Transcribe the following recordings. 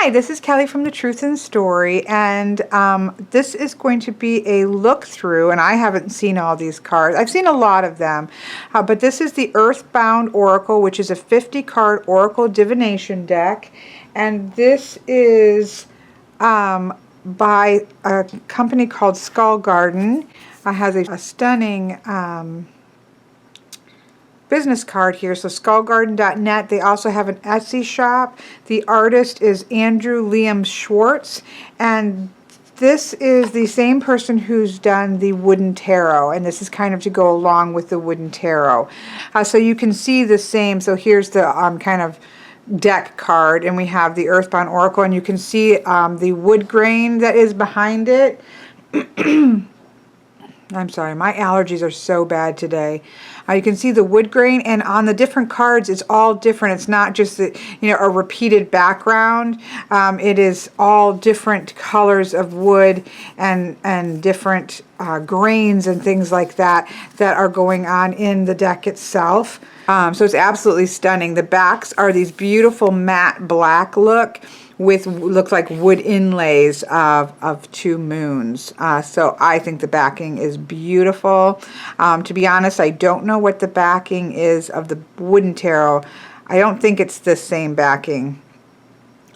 Hi, this is Kelly from The Truth in Story, and this is going to be a look through, and I haven't seen all these cards. I've seen a lot of them, but this is the Earthbound Oracle, which is a 50-card Oracle divination deck, and this is by a company called Skull Garden. It has a stunning business card here. So skullgarden.net. They also have an Etsy shop. The artist is Andrew Liam Schwartz, and this is the same person who's done the wooden tarot, and this is kind of to go along with the wooden tarot. So you can see the same. So here's the kind of deck card, and we have the Earthbound Oracle, and you can see the wood grain that is behind it. I'm sorry, my allergies are so bad today. You can see the wood grain, and on the different cards, it's all different. It's not just a repeated background. It is all different colors of wood and different grains and things like that are going on in the deck itself. So it's absolutely stunning. The backs are these beautiful matte black look with looks like wood inlays of two moons. So I think the backing is beautiful. To be honest, I don't know what the backing is of the wooden tarot. I don't think it's the same backing,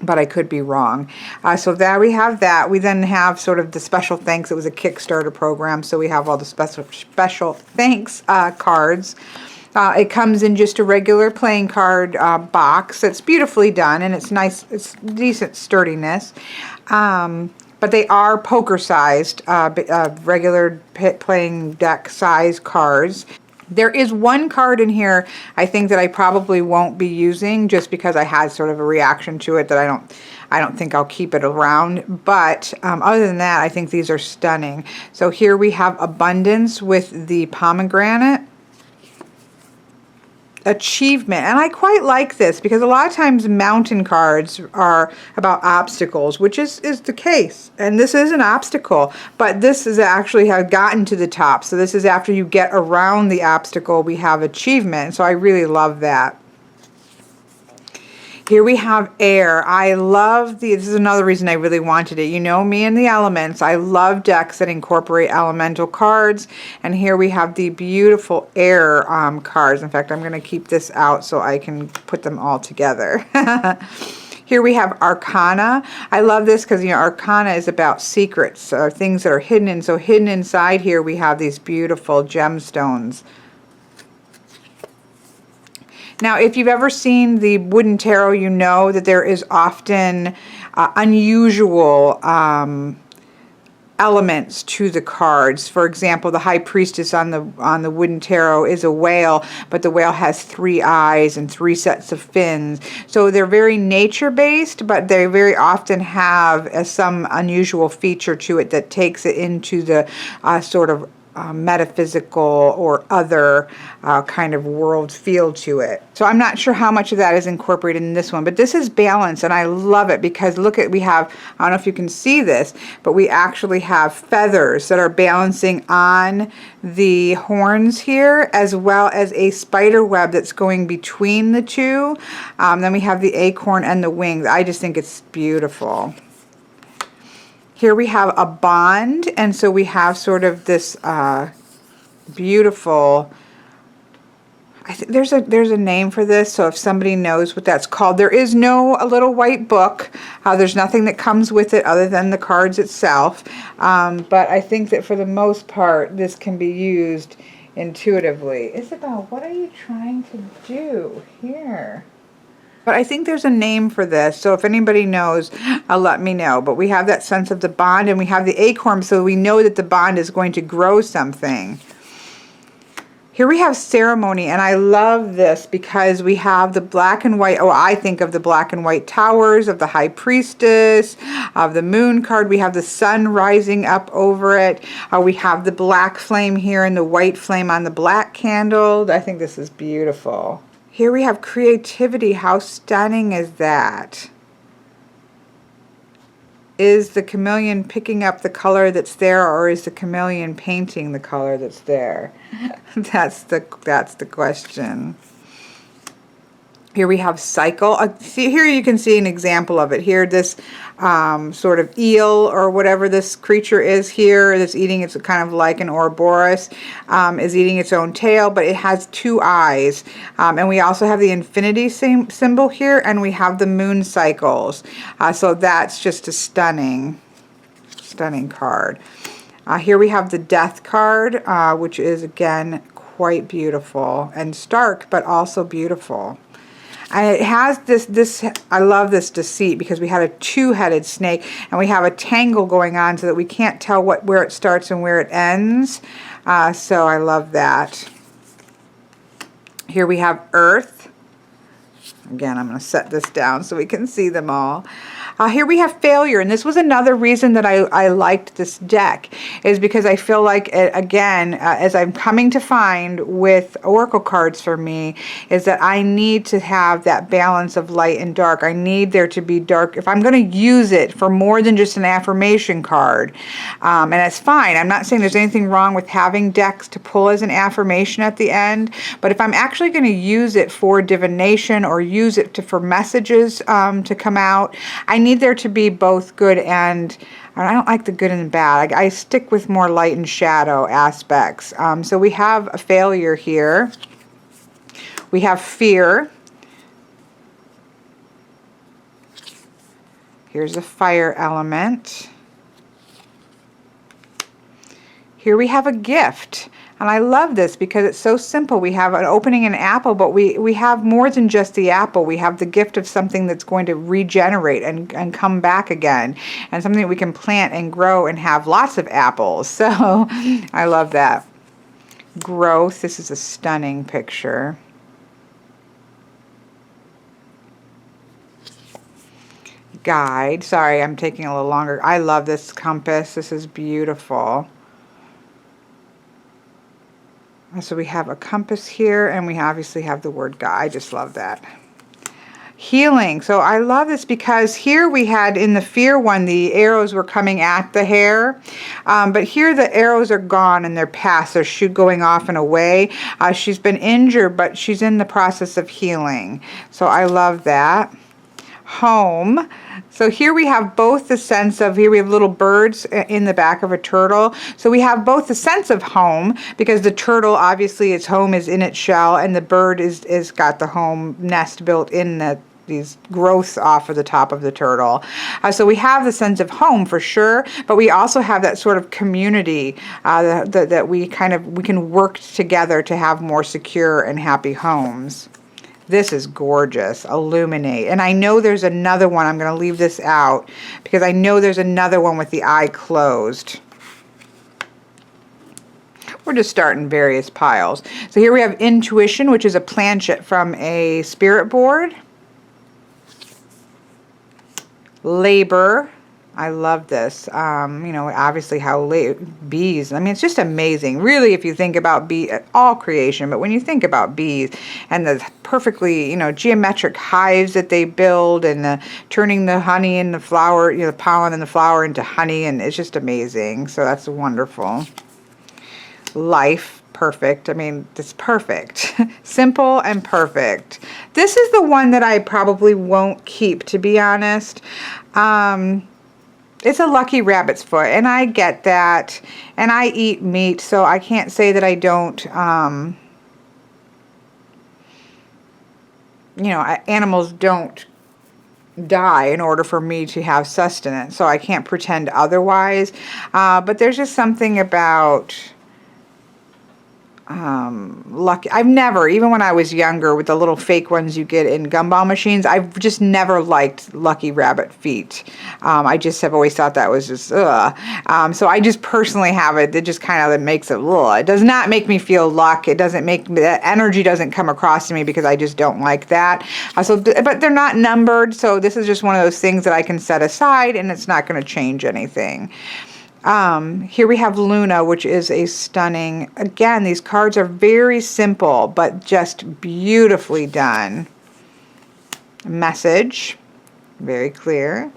but I could be wrong. So there we have that. We then have sort of the special thanks. It was a Kickstarter program, so we have all the special thanks cards. It comes in just a regular playing card box. It's beautifully done, and it's nice. It's decent sturdiness. But they are poker-sized, regular playing deck size cards. There is one card in here, I think, that I probably won't be using just because I had sort of a reaction to it that I don't think I'll keep it around. But other than that, I think these are stunning. So here we have Abundance with the pomegranate. Achievement, and I quite like this because a lot of times mountain cards are about obstacles, which is the case, and this is an obstacle, but this is actually have gotten to the top. So this is after you get around the obstacle, we have achievement. So I really love that. Here we have air. I love this is another reason I really wanted it. You know me and the elements. I love decks that incorporate elemental cards. And here we have the beautiful air cards. In fact, I'm going to keep this out so I can put them all together. Here we have Arcana. I love this because Arcana is about secrets or things that are hidden. And so hidden inside here we have these beautiful gemstones. Now, if you've ever seen the wooden tarot, you know that there is often unusual elements to the cards. For example, the High Priestess on the wooden tarot is a whale, but the whale has 3 eyes and 3 sets of fins. So they're very nature-based, but they very often have some unusual feature to it that takes it into the sort of metaphysical or other kind of world feel to it. So I'm not sure how much of that is incorporated in this one, but this is balance, and I love it because look at, we have, I don't know if you can see this, but we actually have feathers that are balancing on the horns here, as well as a spider web that's going between the two. Then we have the acorn and the wings. I just think it's beautiful. Here we have a bond, and so we have sort of this beautiful, I think there's a name for this, so if somebody knows what that's called. There is a little white book. There's nothing that comes with it other than the cards itself. But I think that for the most part, this can be used intuitively. Isabel, what are you trying to do here? But I think there's a name for this, so if anybody knows, let me know. But we have that sense of the bond, and we have the acorn, so we know that the bond is going to grow something. Here we have ceremony, and I love this because we have the black and white, I think of the black and white towers of the High Priestess, of the moon card. We have the sun rising up over it. We have the black flame here and the white flame on the black candle. I think this is beautiful. Here we have creativity. How stunning is that? Is the chameleon picking up the color that's there, or is the chameleon painting the color that's there? That's the question. Here we have cycle. See, here you can see an example of it. Here, this sort of eel or whatever this creature is here that's eating, it's kind of like an Ouroboros, is eating its own tail, but it has two eyes. And we also have the infinity symbol here, and we have the moon cycles. So that's just a stunning card. Here we have the death card, which is again quite beautiful and stark, but also beautiful. And it has this, I love this deceit, because we had a two-headed snake and we have a tangle going on so that we can't tell where it starts and where it ends. So I love that. Here we have Earth. Again, I'm going to set this down so we can see them all. Here we have failure, and this was another reason that I liked this deck, is because I feel like, again, as I'm coming to find with oracle cards for me, is that I need to have that balance of light and dark. I need there to be dark. If I'm going to use it for more than just an affirmation card, and that's fine. I'm not saying there's anything wrong with having decks to pull as an affirmation at the end, but if I'm actually going to use it for divination or use it for messages to come out, I need there to be both good and, I don't like the good and the bad. I stick with more light and shadow aspects. So we have a failure here. We have fear. Here's a fire element. Here we have a gift. And I love this because it's so simple. We have an opening an apple, but we have more than just the apple. We have the gift of something that's going to regenerate and come back again, and something that we can plant and grow and have lots of apples. So I love that. Growth. This is a stunning picture. Guide. Sorry, I'm taking a little longer. I love this compass. This is beautiful. So we have a compass here, and we obviously have the word God. I just love that. Healing. So I love this because here we had in the fear one, the arrows were coming at the hare. But here the arrows are gone and they're past. They're going off and away. She's been injured, but she's in the process of healing. So I love that. Home. So here we have both the sense of, here we have little birds in the back of a turtle. So we have both the sense of home, because the turtle, obviously its home is in its shell, and the bird is got the home nest built in these growths off of the top of the turtle. So we have the sense of home for sure, but we also have that sort of community that we can work together to have more secure and happy homes. This is gorgeous. Illuminate. And I know there's another one. I'm going to leave this out because I know there's another one with the eye closed. We're just starting various piles. So here we have Intuition, which is a planchette from a spirit board. Labor. I love this. You know, obviously how bees, I mean, it's just amazing. Really, if you think about all creation, but when you think about bees and the perfectly, you know, geometric hives that they build, and turning the honey and the flower, you know, the pollen and the flower into honey, and it's just amazing. So that's wonderful. Life. Perfect. I mean, it's perfect. Simple and perfect. This is the one that I probably won't keep, to be honest. It's a lucky rabbit's foot, and I get that, and I eat meat, so I can't say that I don't, you know, animals don't die in order for me to have sustenance, so I can't pretend otherwise, but there's just something about lucky. I've never, even when I was younger with the little fake ones you get in gumball machines, I've just never liked lucky rabbit feet. I just have always thought that was just ugh. So I just personally have it. It just kind of makes it ugh. It does not make me feel luck. It doesn't make the energy doesn't come across to me because I just don't like that. But they're not numbered, so this is just one of those things that I can set aside, and it's not going to change anything. Here we have Luna, which is a stunning, again, these cards are very simple, but just beautifully done. Message, very clear.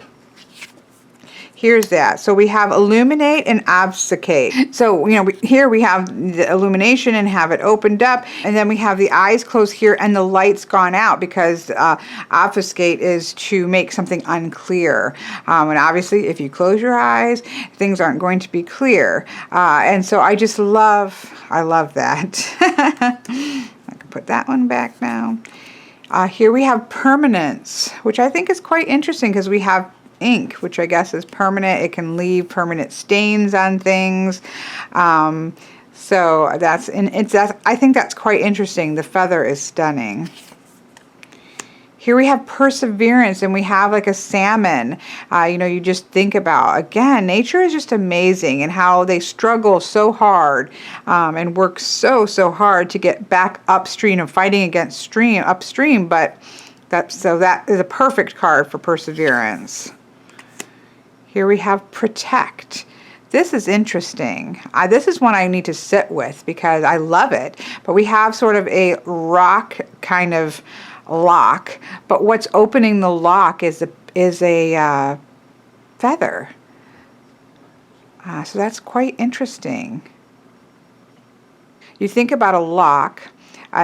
Here's that. So we have illuminate and obfuscate. So, you know, here we have the illumination and have it opened up, and then we have the eyes closed here and the light's gone out, because obfuscate is to make something unclear. And obviously, if you close your eyes, things aren't going to be clear. And so I love that. I can put that one back now. Here we have permanence, which I think is quite interesting, because we have ink, which I guess is permanent. It can leave permanent stains on things. So I think that's quite interesting. The feather is stunning. Here we have perseverance, and we have like a salmon. You know, you just think about, again, nature is just amazing, and how they struggle so hard and work so hard to get back upstream and fighting against upstream. But that is a perfect card for perseverance. Here we have protect. This is interesting. This is one I need to sit with, because I love it. But we have sort of a rock kind of lock, but what's opening the lock is a feather. So that's quite interesting. You think about a lock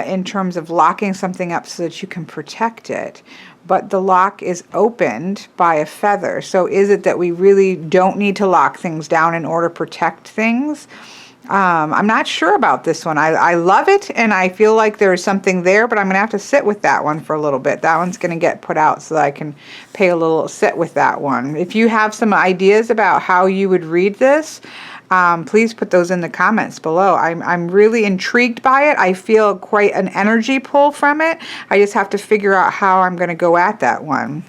in terms of locking something up so that you can protect it, but the lock is opened by a feather. So is it that we really don't need to lock things down in order to protect things? I'm not sure about this one. I love it, and I feel like there's something there, but I'm going to have to sit with that one for a little bit. That one's going to get put out so that I can pay a little sit with that one. If you have some ideas about how you would read this, please put those in the comments below. I'm really intrigued by it. I feel quite an energy pull from it. I just have to figure out how I'm going to go at that one.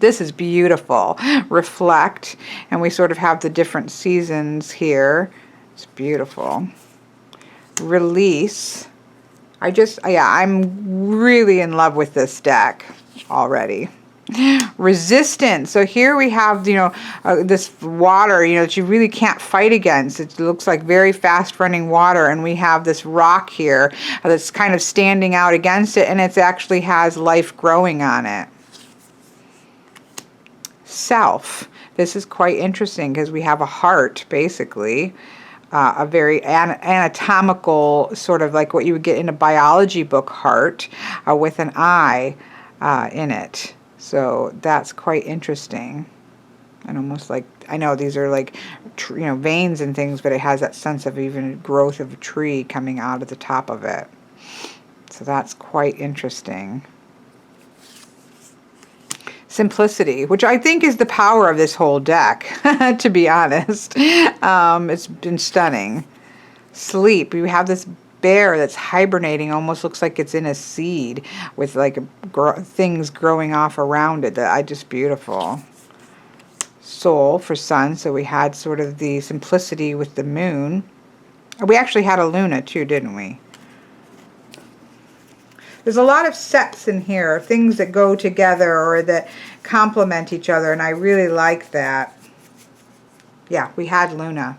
This is beautiful. Reflect, and we sort of have the different seasons here. It's beautiful. Release. I'm really in love with this deck already. Resistance. So here we have, you know, this water, you know, that you really can't fight against. It looks like very fast running water, and we have this rock here that's kind of standing out against it, and it actually has life growing on it. Self. This is quite interesting, because we have a heart, basically. A very anatomical, sort of like what you would get in a biology book heart, with an eye in it. So that's quite interesting. And almost like, I know these are like, you know, veins and things, but it has that sense of even growth of a tree coming out of the top of it. So that's quite interesting. Simplicity, which I think is the power of this whole deck, to be honest. It's been stunning. Sleep. We have this bear that's hibernating, almost looks like it's in a seed, with like things growing off around it. That just beautiful. Soul for sun. So we had sort of the simplicity with the moon. We actually had a Luna too, didn't we? There's a lot of sets in here, things that go together or that complement each other, and I really like that. Yeah, we had Luna.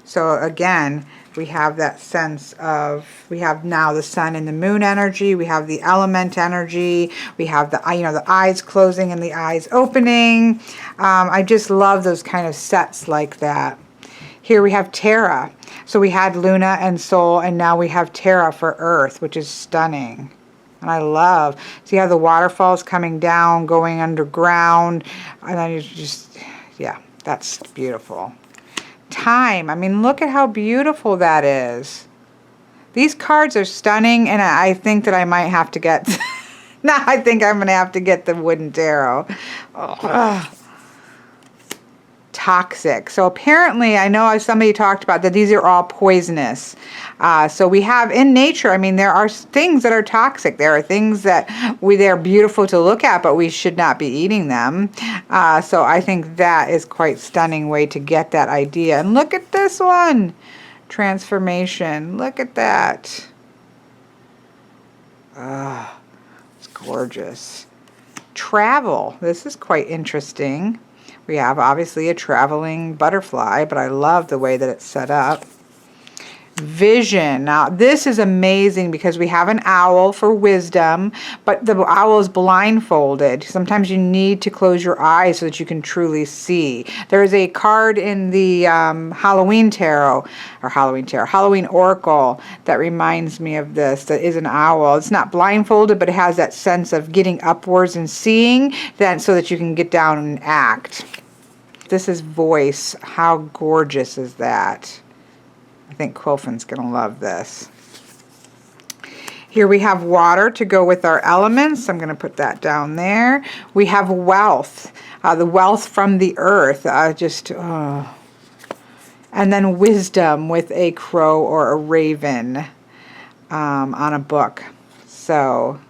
So again, we have that sense of, we have now the sun and the moon energy, we have the element energy, we have the, you know, the eyes closing and the eyes opening. I just love those kind of sets like that. Here we have Terra. So we had Luna and Soul, and now we have Terra for Earth, which is stunning. And I love, see how the waterfall's coming down, going underground, and then you just, yeah, that's beautiful. Time, I mean, look at how beautiful that is. These cards are stunning, and I think that I might have to get, now I think I'm going to have to get the wooden tarot. Oh. Toxic. So apparently, I know somebody talked about that these are all poisonous. So we have in nature, I mean, there are things that are toxic. There are things that they're beautiful to look at, but we should not be eating them. So I think that is quite stunning way to get that idea. And look at this one. Transformation. Look at that. It's gorgeous. Travel. This is quite interesting. We have obviously a traveling butterfly, but I love the way that it's set up. Vision. Now this is amazing because we have an owl for wisdom, but the owl is blindfolded. Sometimes you need to close your eyes so that you can truly see. There is a card in the Halloween Oracle that reminds me of this, that is an owl. It's not blindfolded, but it has that sense of getting upwards and seeing, then so that you can get down and act. This is voice. How gorgeous is that? I think Quilfin's going to love this. Here we have water to go with our elements. I'm going to put that down there. We have wealth, the wealth from the earth. And then wisdom with a crow or a raven on a book. So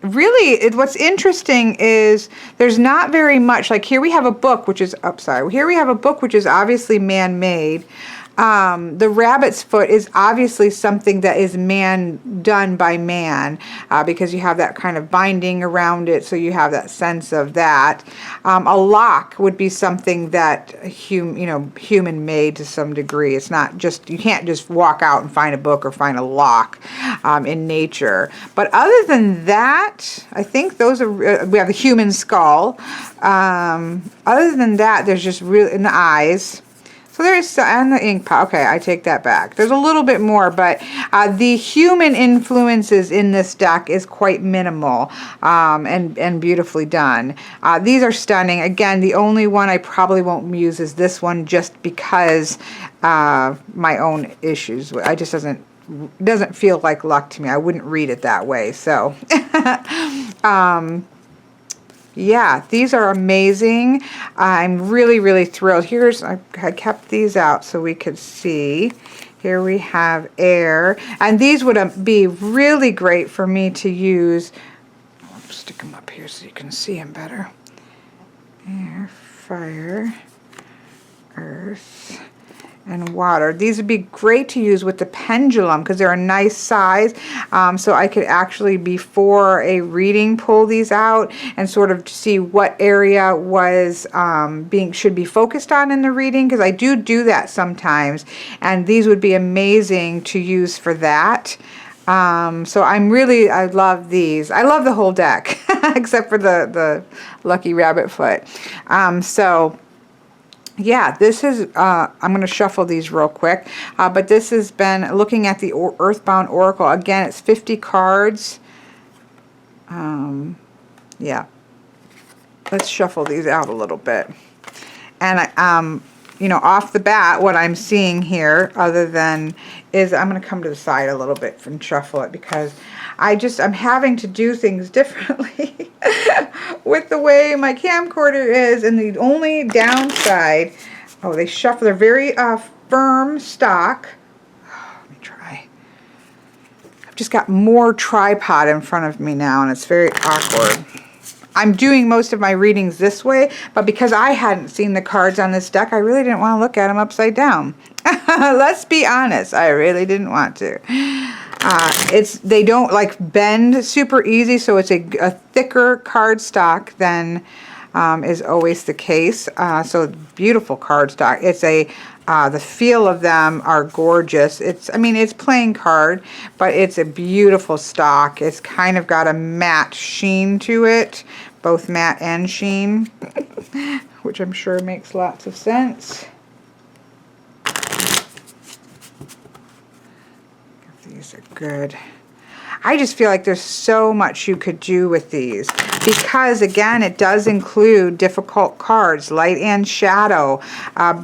really, what's interesting is there's not very much. Like here we have a book which is Here we have a book which is obviously man-made. The rabbit's foot is obviously something that is done by man, because you have that kind of binding around it, so you have that sense of that. A lock would be something that human made to some degree. It's not just, you can't just walk out and find a book or find a lock in nature. But other than that, I think those are, we have the human skull. Other than that, there's just really, in the eyes. So there's, and the ink pot. Okay, I take that back. There's a little bit more, but the human influences in this deck is quite minimal, and beautifully done. These are stunning. Again, the only one I probably won't use is this one, just because my own issues. I just doesn't feel like luck to me. I wouldn't read it that way. So. Yeah, these are amazing. I'm really, really thrilled. I kept these out so we could see. Here we have air. And these would be really great for me to use. I'll stick them up here so you can see them better. Air, fire, earth, and water. These would be great to use with the pendulum because they're a nice size. So I could actually, before a reading, pull these out and sort of see what area was should be focused on in the reading, because I do that sometimes, and these would be amazing to use for that. So I love these. I love the whole deck except for the lucky rabbit foot. Yeah, this is, I'm going to shuffle these real quick, but this has been looking at the Earthbound Oracle. Again, it's 50 cards. Yeah, let's shuffle these out a little bit. And, off the bat, what I'm seeing here, other than, is I'm going to come to the side a little bit and shuffle it, because I'm having to do things differently with the way my camcorder is. And the only downside, they shuffle, they're very firm stock. Let me try. I've just got more tripod in front of me now, and it's very awkward. I'm doing most of my readings this way, but because I hadn't seen the cards on this deck, I really didn't want to look at them upside down. Let's be honest, I really didn't want to. They don't bend super easy, so it's a thicker card stock than is always the case. So beautiful card stock. It's the feel of them are gorgeous. It's plain card, but it's a beautiful stock. It's kind of got a matte sheen to it, both matte and sheen, which I'm sure makes lots of sense. These are good. I just feel like there's so much you could do with these, because again, it does include difficult cards, light and shadow.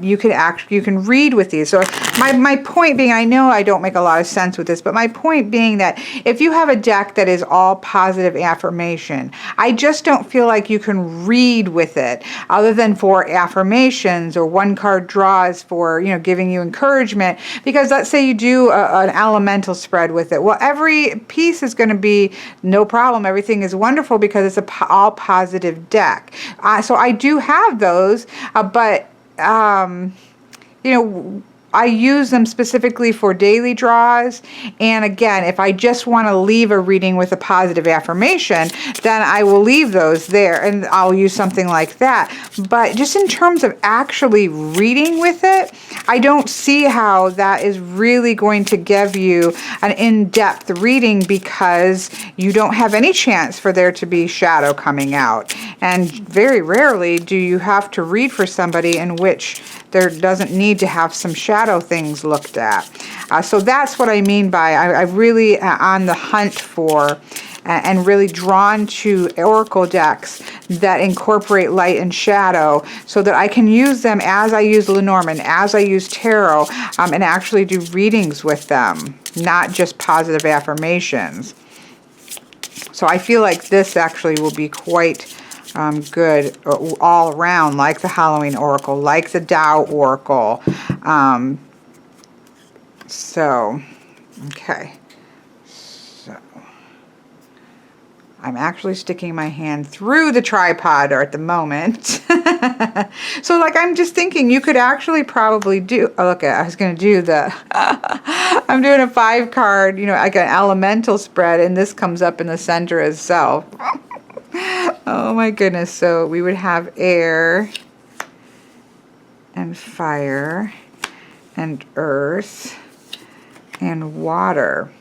You can read with these. So my point being, I know I don't make a lot of sense with this, but my point being that if you have a deck that is all positive affirmation, I just don't feel like you can read with it, other than for affirmations, or one card draws for giving you encouragement. Because let's say you do an elemental spread with it. Well, every piece is going to be no problem. Everything is wonderful because it's all positive deck. So I do have those, but I use them specifically for daily draws. And again, if I just want to leave a reading with a positive affirmation, then I will leave those there and I'll use something like that. But just in terms of actually reading with it, I don't see how that is really going to give you an in-depth reading, because you don't have any chance for there to be shadow coming out. And very rarely do you have to read for somebody in which there doesn't need to have some shadow things looked at. So that's what I mean by I really on the hunt for and really drawn to oracle decks that incorporate light and shadow, so that I can use them as I use Lenormand, as I use tarot, and actually do readings with them, not just positive affirmations. So I feel like this actually will be quite good all around, like the Halloween Oracle, like the Tao Oracle. Okay. So I'm actually sticking my hand through the tripod at the moment. So like, I'm just thinking you could actually probably do, oh, look, I was going to do the, I'm doing a 5-card, you know, like an elemental spread, and this comes up in the center itself. Oh my goodness. So we would have air and fire and earth and water.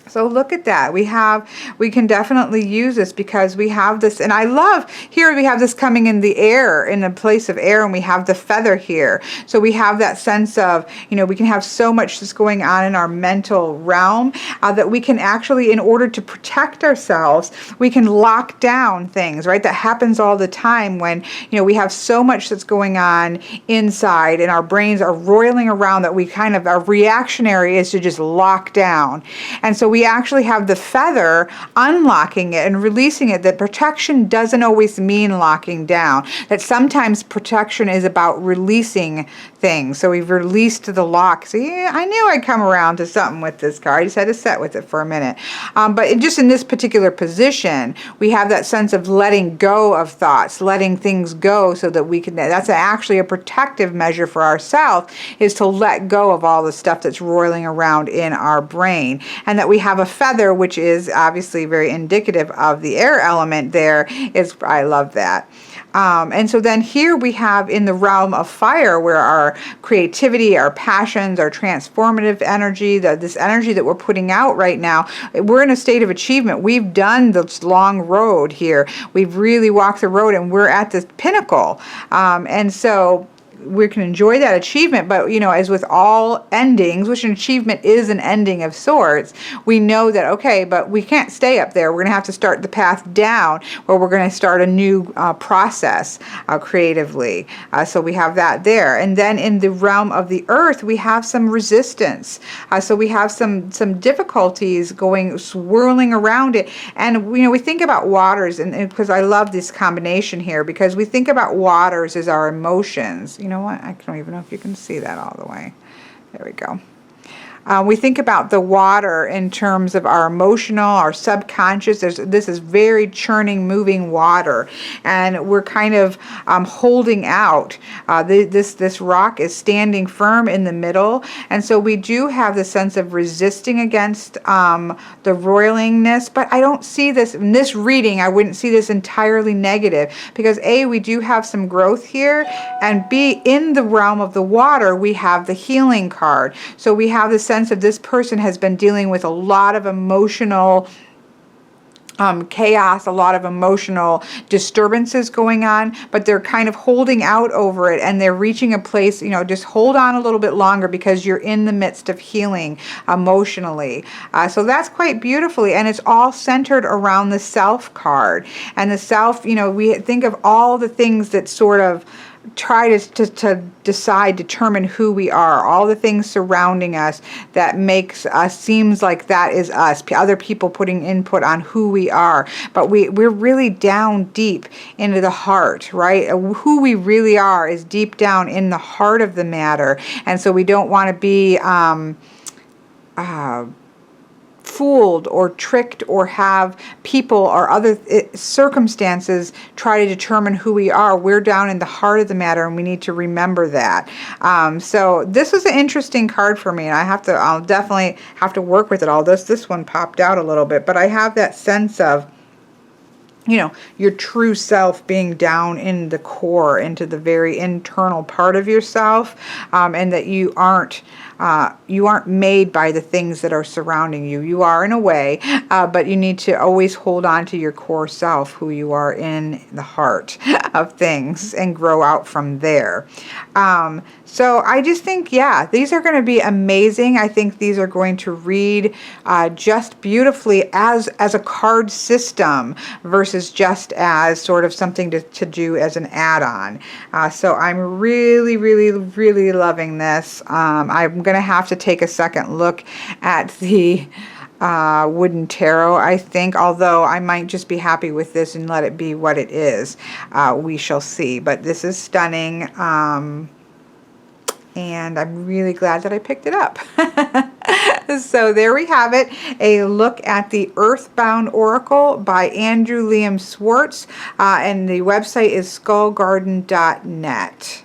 So look at that. We can definitely use this because we have this, and I love here we have this coming in the air, in the place of air, and we have the feather here. So we have that sense of, you know, we can have so much that's going on in our mental realm that we can actually, in order to protect ourselves, we can lock down things, right? That happens all the time when, you know, we have so much that's going on inside and our brains are roiling around that we kind of, our reactionary is to just lock down. And so we actually have the feather unlocking it and releasing it. That protection doesn't always mean locking down. That sometimes protection is about releasing things. So we've released the lock. See, I knew I'd come around to something with this card. I just had to sit with it for a minute. But just in this particular position, we have that sense of letting go of thoughts, letting things go, so that we can, that's actually a protective measure for ourselves, is to let go of all the stuff that's roiling around in our brain. And that we have a feather, which is obviously very indicative of the air element there. I love that. And so then here we have in the realm of fire, where our creativity, our passions, our transformative energy, this energy that we're putting out right now, we're in a state of achievement. We've done this long road here. We've really walked the road and we're at the pinnacle. And so we can enjoy that achievement, but you know, as with all endings, which an achievement is an ending of sorts, we know that, okay, but we can't stay up there. We're going to have to start the path down, where we're going to start a new process creatively. So we have that there. And then in the realm of the earth, we have some resistance. So we have some difficulties going, swirling around it. And, you know, we think about waters, and because I love this combination here, because we think about waters as our emotions. You know what? I don't even know if you can see that all the way. There we go. We think about the water in terms of our emotional, our subconscious. This is very churning, moving water, and we're kind of holding out. This rock is standing firm in the middle, and so we do have the sense of resisting against the roilingness. But I don't see this in this reading. I wouldn't see this entirely negative, because A, we do have some growth here, and B, in the realm of the water, we have the healing card. So we have the sense of this person has been dealing with a lot of emotional chaos, a lot of emotional disturbances going on, but they're kind of holding out over it, and they're reaching a place, you know, just hold on a little bit longer, because you're in the midst of healing emotionally. So that's quite beautifully, and it's all centered around the self card. And the self, you know, we think of all the things that sort of try to determine who we are, all the things surrounding us that makes us, seems like that is us, other people putting input on who we are, but we're really down deep into the heart, right? Who we really are is deep down in the heart of the matter, and so we don't want to be fooled or tricked or have people or other circumstances try to determine who we are. We're down in the heart of the matter, and we need to remember that. So this was an interesting card for me, and I'll definitely have to work with it. Although this one popped out a little bit, but I have that sense of, you know, your true self being down in the core, into the very internal part of yourself, and that you aren't made by the things that are surrounding you. You are in a way, but you need to always hold on to your core self, who you are in the heart of things, and grow out from there. So I just think, yeah, these are going to be amazing. I think these are going to read just beautifully as a card system versus just as sort of something to do as an add-on. So I'm really, really, really loving this. I'm going to have to take a second look at the wooden tarot, I think, although I might just be happy with this and let it be what it is. We shall see. But this is stunning. And I'm really glad that I picked it up. So there we have it, a look at the Earthbound Oracle by Andrew Liam Swartz, and the website is skullgarden.net.